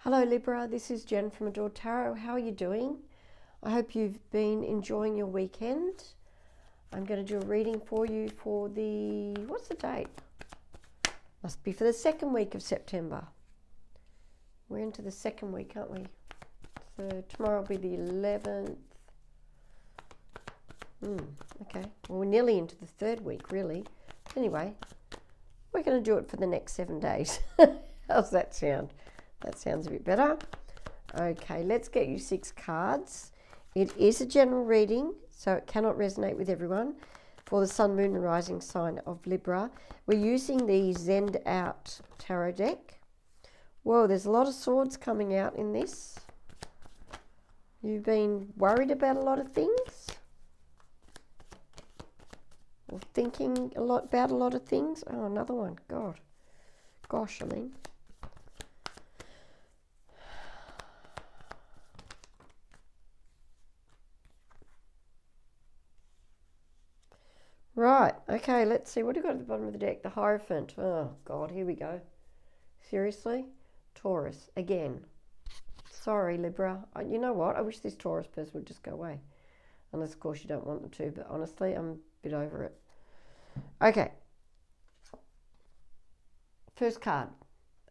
Hello Libra, this is Jen from Adore Tarot. How are you doing? I hope you've been enjoying your weekend. I'm going to do a reading for you for what's the date? Must be for the second week of September. We're into the second week, aren't we? So tomorrow will be the 11th. Okay, well we're nearly into the third week really. Anyway, we're going to do it for the next 7 days. How's that sound? That sounds a bit better. Okay, let's get you 6 cards. It is a general reading, so it cannot resonate with everyone. For the Sun, Moon and Rising sign of Libra, we're using the Zend Out Tarot deck. Whoa, there's a lot of swords coming out in this. You've been worried about a lot of things? Or thinking about a lot of things? Oh, another one. Gosh, I mean. Right, okay, let's see. What do we got at the bottom of the deck? The Hierophant. Oh, God, here we go. Seriously? Taurus, again. Sorry, Libra. You know what? I wish this Taurus person would just go away. Unless, of course, you don't want them to. But honestly, I'm a bit over it. Okay. First card.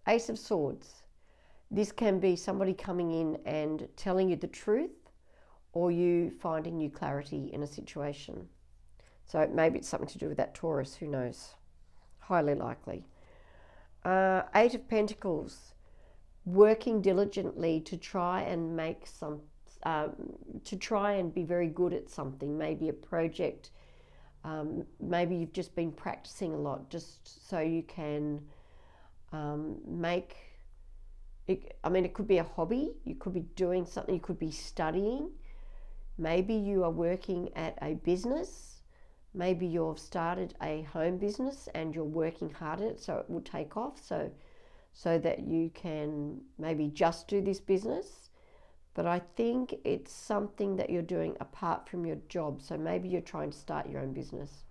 Ace of Swords. This can be somebody coming in and telling you the truth, or you finding new clarity in a situation. So maybe it's something to do with that Taurus, who knows? Highly likely. 8 of Pentacles, working diligently to try and make to try and be very good at something, maybe a project. Maybe you've just been practicing a lot just so you can make it. I mean, it could be a hobby, you could be doing something, you could be studying. Maybe you are working at a business. Maybe you've started a home business and you're working hard at it so it will take off, so that you can maybe just do this business. But I think it's something that you're doing apart from your job. So maybe you're trying to start your own business.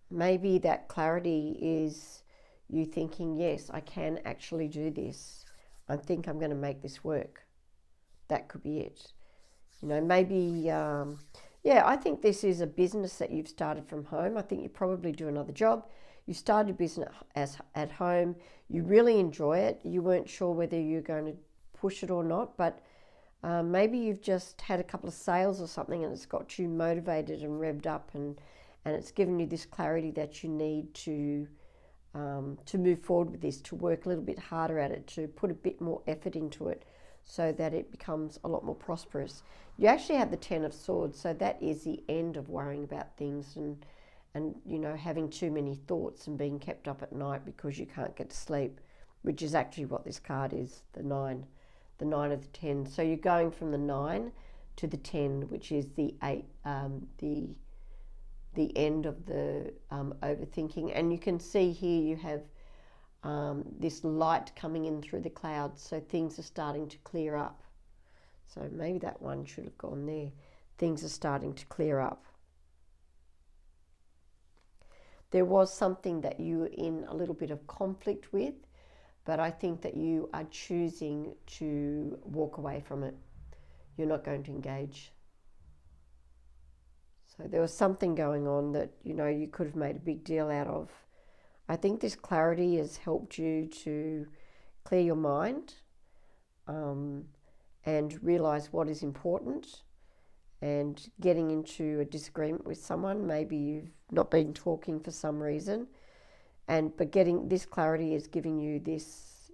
Maybe that clarity is you thinking, yes, I can actually do this. I think I'm going to make this work. That could be it. You know, maybe, I think this is a business that you've started from home. I think you probably do another job. You started a business at home. You really enjoy it. You weren't sure whether you're going to push it or not, but maybe you've just had a couple of sales or something and it's got you motivated and revved up, and it's given you this clarity that you need to move forward with this, to work a little bit harder at it, to put a bit more effort into it, so that it becomes a lot more prosperous. You actually have the 10 of Swords, so that is the end of worrying about things and you know, having too many thoughts and being kept up at night because you can't get to sleep, which is actually what this card is, the 9 of the 10. So you're going from the 9 to the 10, which is the 8, the end of the overthinking. And you can see here you have this light coming in through the clouds, so things are starting to clear up. So maybe that one should have gone there. Things are starting to clear up. There was something that you were in a little bit of conflict with, but I think that you are choosing to walk away from it. You're not going to engage. So there was something going on that, you know, you could have made a big deal out of. I think this clarity has helped you to clear your mind and realize what is important, and getting into a disagreement with someone. Maybe you've not been talking for some reason, but getting this clarity is giving you this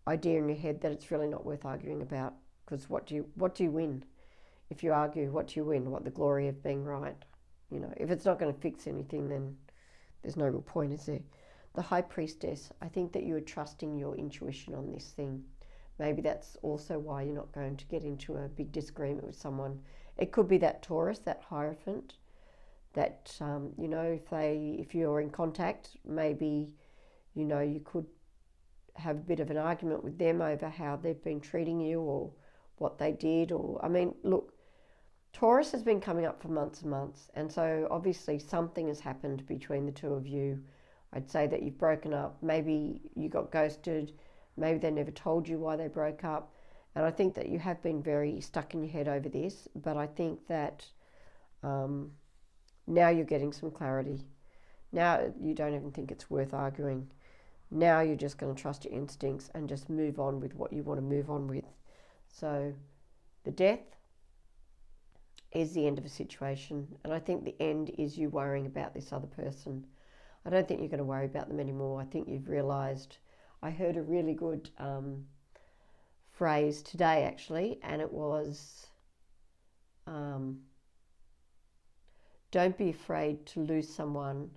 idea in your head that it's really not worth arguing about, because what do you win? If you argue, what do you win? What, the glory of being right? You know, if it's not going to fix anything, then there's no real point, is there? The High Priestess, I think that you are trusting your intuition on this thing. Maybe that's also why you're not going to get into a big disagreement with someone. It could be that Taurus, that Hierophant, that, you know, if you're in contact, maybe, you know, you could have a bit of an argument with them over how they've been treating you or what they did. Or, I mean, look, Taurus has been coming up for months and months, and so obviously something has happened between the two of you. I'd say that you've broken up. Maybe you got ghosted. Maybe they never told you why they broke up. And I think that you have been very stuck in your head over this. But I think that now you're getting some clarity. Now you don't even think it's worth arguing. Now you're just going to trust your instincts and just move on with what you want to move on with. So the death is the end of a situation. And I think the end is you worrying about this other person. I don't think you're going to worry about them anymore. I think you've realised. I heard a really good phrase today, actually, and it was, don't be afraid to lose someone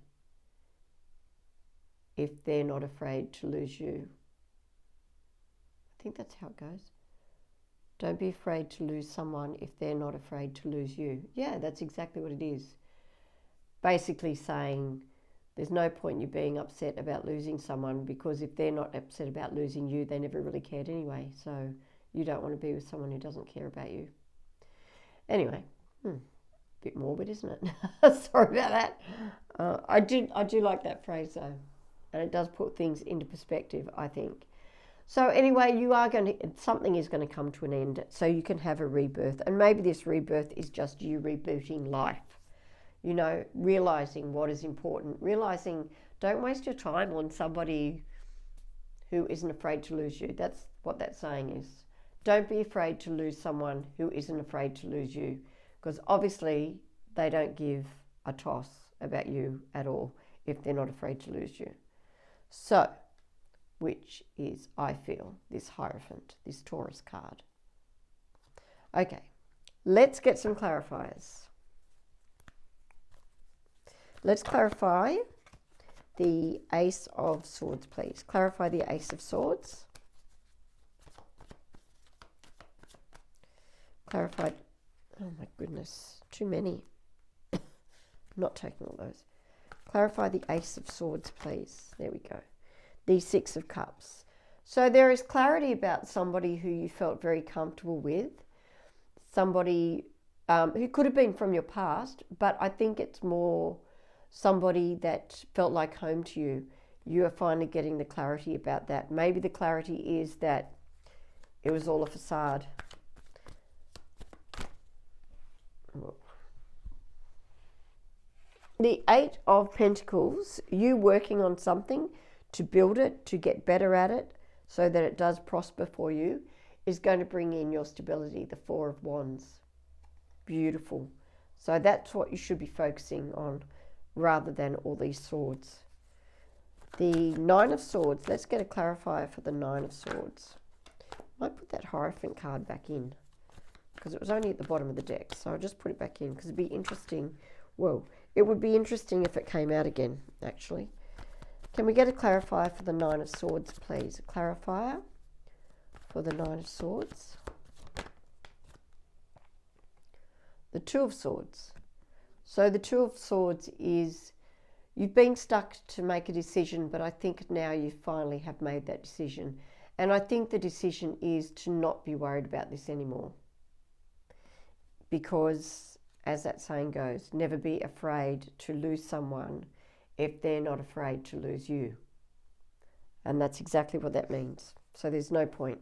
if they're not afraid to lose you. I think that's how it goes. Don't be afraid to lose someone if they're not afraid to lose you. Yeah, that's exactly what it is. Basically saying there's no point in you being upset about losing someone, because if they're not upset about losing you, they never really cared anyway. So you don't want to be with someone who doesn't care about you. Anyway, bit morbid, isn't it? Sorry about that. I do like that phrase though, and it does put things into perspective, I think. So anyway, something is going to come to an end, so you can have a rebirth, and maybe this rebirth is just you rebooting life. You know, realising what is important, realising don't waste your time on somebody who isn't afraid to lose you. That's what that saying is. Don't be afraid to lose someone who isn't afraid to lose you, because obviously they don't give a toss about you at all if they're not afraid to lose you. So, which is, I feel, this Hierophant, this Taurus card. Okay, let's get some clarifiers. Let's clarify the Ace of Swords, please. Clarify the Ace of Swords. Clarified. Oh my goodness, too many. Not taking all those. Clarify the Ace of Swords, please. There we go. The Six of Cups. So there is clarity about somebody who you felt very comfortable with. Somebody who could have been from your past, but I think it's more somebody that felt like home to you. You are finally getting the clarity about that. Maybe the clarity is that it was all a facade. The Eight of Pentacles, you working on something to build it, to get better at it, so that it does prosper for you, is going to bring in your stability. The Four of Wands. Beautiful. So that's what you should be focusing on, rather than all these swords. The Nine of Swords. Let's get a clarifier for the Nine of Swords. I might put that Hierophant card back in, because it was only at the bottom of the deck. So I'll just put it back in, because it'd be interesting. Whoa. It would be interesting if it came out again, actually. Can we get a clarifier for the Nine of Swords, please? A clarifier for the Nine of Swords. The Two of Swords. So the Two of Swords is, you've been stuck to make a decision, but I think now you finally have made that decision. And I think the decision is to not be worried about this anymore. Because, as that saying goes, never be afraid to lose someone if they're not afraid to lose you. And that's exactly what that means. So there's no point.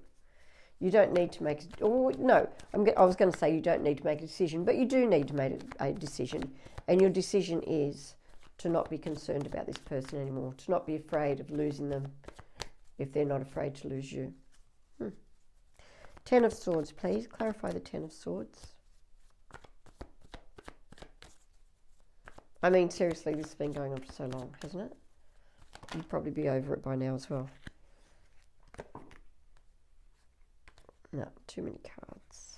You don't need to make, I was going to say you don't need to make a decision, but you do need to make a decision. And your decision is to not be concerned about this person anymore, to not be afraid of losing them if they're not afraid to lose you. Ten of Swords, please. Clarify the Ten of Swords. I mean, seriously, this has been going on for so long, hasn't it? You'd probably be over it by now as well. No, too many cards.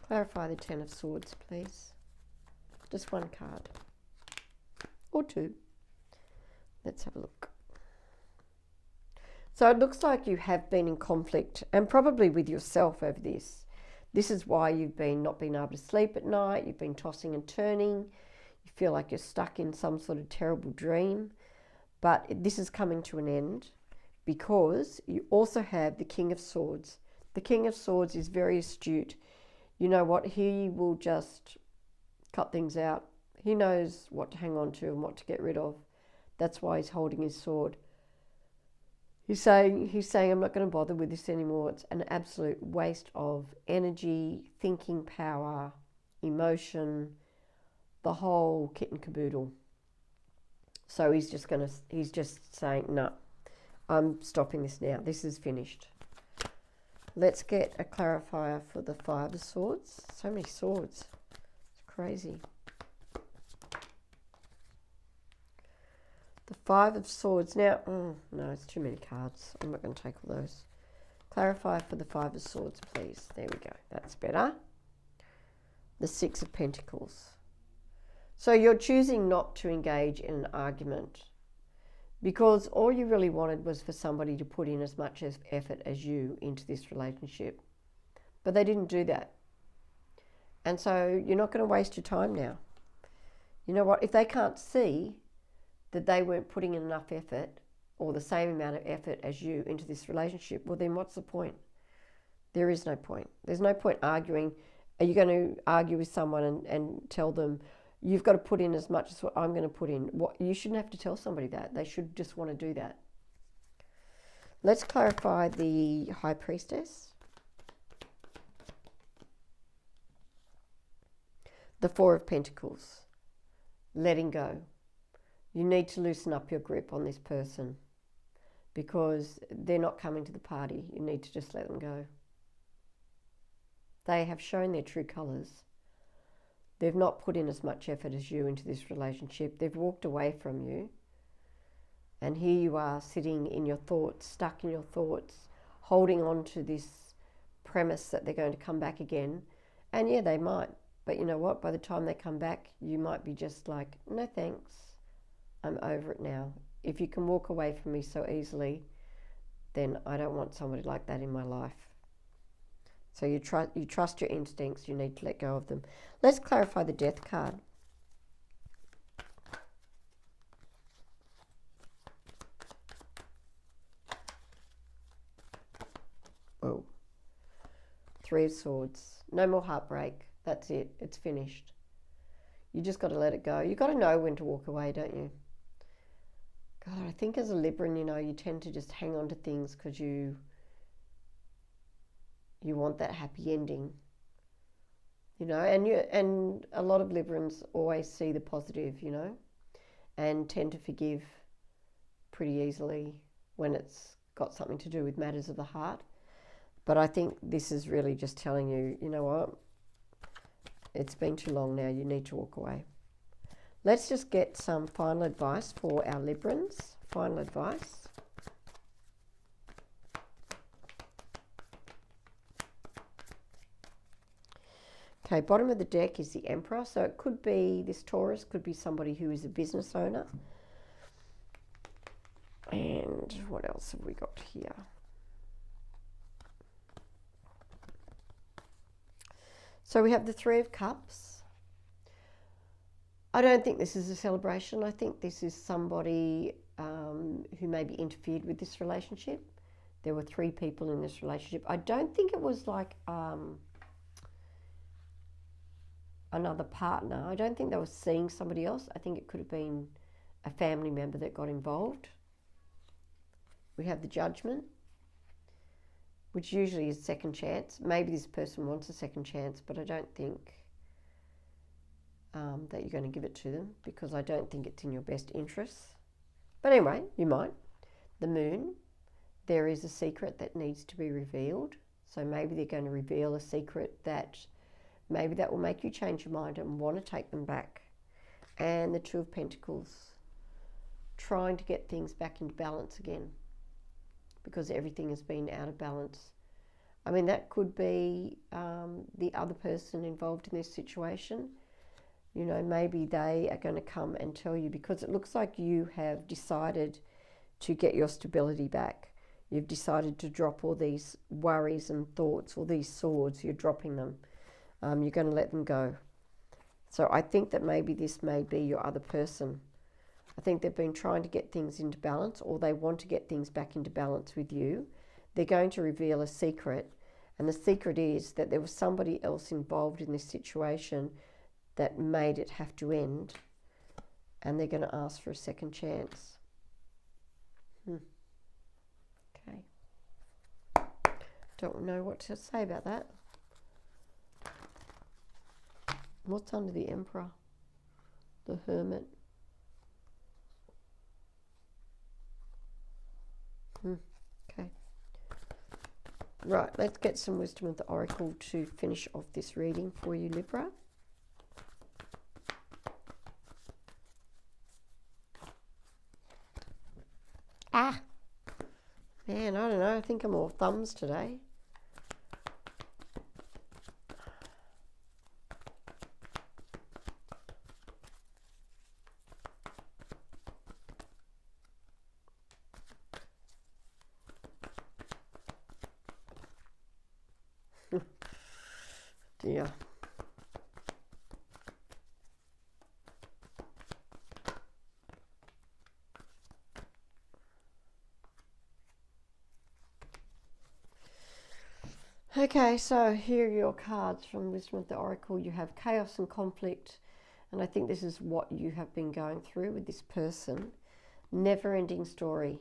Clarify the Ten of Swords, please. Just one card. Or two. Let's have a look. So it looks like you have been in conflict, and probably with yourself over this. This is why you've been not been able to sleep at night. You've been tossing and turning. You feel like you're stuck in some sort of terrible dream. But this is coming to an end, because you also have the King of Swords. The King of Swords is very astute. You know what? He will just cut things out. He knows what to hang on to and what to get rid of. That's why he's holding his sword. He's saying, I'm not going to bother with this anymore. It's an absolute waste of energy, thinking power, emotion, the whole kit and caboodle. So he's just saying, no, I'm stopping this now. This is finished. Let's get a clarifier for the Five of Swords. So many swords. It's crazy. The Five of Swords. Now, no, it's too many cards. I'm not going to take all those. Clarify for the Five of Swords, please. There we go. That's better. The Six of Pentacles. So you're choosing not to engage in an argument because all you really wanted was for somebody to put in as much effort as you into this relationship. But they didn't do that. And so you're not going to waste your time now. You know what? If they can't see that they weren't putting in enough effort or the same amount of effort as you into this relationship, well then what's the point? There is no point. There's no point arguing. Are you going to argue with someone and tell them, you've got to put in as much as what I'm going to put in? What, you shouldn't have to tell somebody that. They should just want to do that. Let's clarify the High Priestess. The Four of Pentacles. Letting go. You need to loosen up your grip on this person because they're not coming to the party. You need to just let them go. They have shown their true colours. They've not put in as much effort as you into this relationship. They've walked away from you. And here you are sitting in your thoughts, stuck in your thoughts, holding on to this premise that they're going to come back again. And yeah, they might. But you know what? By the time they come back, you might be just like, no thanks. I'm over it now. If you can walk away from me so easily, then I don't want somebody like that in my life. So you trust your instincts, you need to let go of them. Let's clarify the Death card. Oh. Three of Swords. No more heartbreak. That's it. It's finished. You just got to let it go. You got to know when to walk away, don't you? God, I think as a Libran, you tend to just hang on to things because you want that happy ending, and a lot of Librans always see the positive, and tend to forgive pretty easily when it's got something to do with matters of the heart. But I think this is really just telling you, you know what, it's been too long now, you need to walk away. Let's just get some final advice for our Librans. Final advice. Okay, bottom of the deck is the Emperor. So it could be, this Taurus could be somebody who is a business owner. And what else have we got here? So we have the Three of Cups. I don't think this is a celebration. I think this is somebody who maybe interfered with this relationship. There were three people in this relationship. I don't think it was like another partner. I don't think they were seeing somebody else. I think it could have been a family member that got involved. We have the Judgment, which usually is second chance. Maybe this person wants a second chance, but I don't think that you're going to give it to them because I don't think it's in your best interests. But anyway, you might. The Moon, there is a secret that needs to be revealed. So maybe they're going to reveal a secret that maybe that will make you change your mind and want to take them back. And the Two of Pentacles, trying to get things back into balance again because everything has been out of balance. I mean, that could be the other person involved in this situation. Maybe they are going to come and tell you, because it looks like you have decided to get your stability back. You've decided to drop all these worries and thoughts, all these swords, you're dropping them. You're going to let them go. So I think that maybe this may be your other person. I think they've been trying to get things into balance, or they want to get things back into balance with you. They're going to reveal a secret, and the secret is that there was somebody else involved in this situation that made it have to end, and they're going to ask for a second chance. Okay. Don't know what to say about that. What's under the Emperor? The Hermit. Okay. Right, let's get some wisdom of the Oracle to finish off this reading for you, Libra. Man, I don't know. I think I'm all thumbs today. Dear. Okay, so here are your cards from Wisdom of the Oracle. You have chaos and conflict, and I think this is what you have been going through with this person. Never-ending story.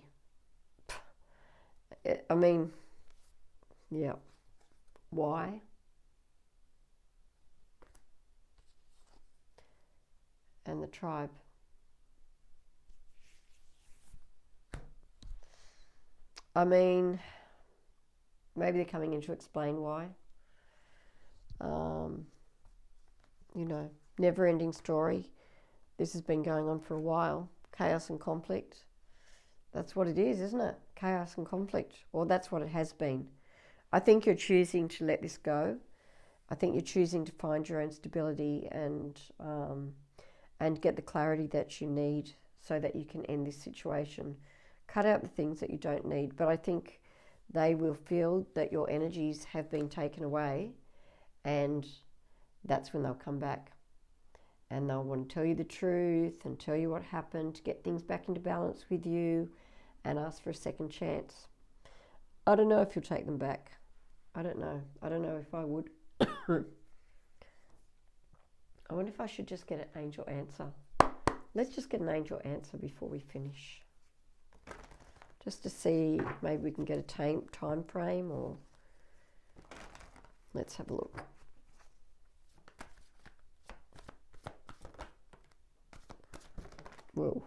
I mean, yeah. Why? And the tribe. I mean, maybe they're coming in to explain why. You know, never-ending story. This has been going on for a while. Chaos and conflict. That's what it is, isn't it? Chaos and conflict. Or that's what it has been. I think you're choosing to let this go. I think you're choosing to find your own stability and get the clarity that you need so that you can end this situation. Cut out the things that you don't need. But I think they will feel that your energies have been taken away, and that's when they'll come back. And they'll want to tell you the truth and tell you what happened to get things back into balance with you and ask for a second chance. I don't know if you'll take them back. I don't know. I don't know if I would. I wonder if I should just get an angel answer. Let's just get an angel answer before we finish. Just to see, maybe we can get a time frame, or let's have a look. Whoa.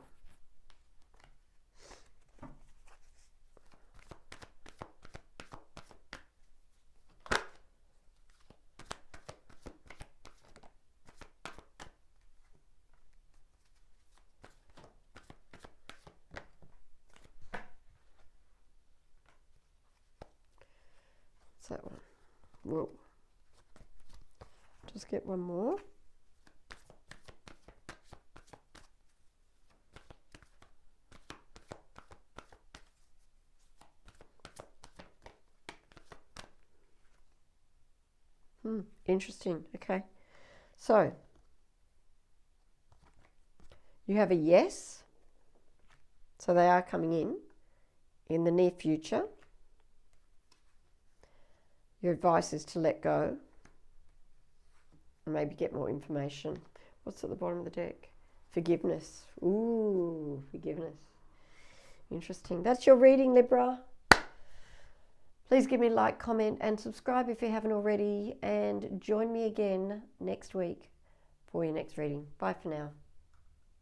That one. Whoa. Just get one more. Interesting. Okay. So, you have a yes. So they are coming in the near future. Your advice is to let go and maybe get more information. What's at the bottom of the deck? Forgiveness. Ooh, forgiveness. Interesting. That's your reading, Libra. Please give me a like, comment, and subscribe if you haven't already. And join me again next week for your next reading. Bye for now.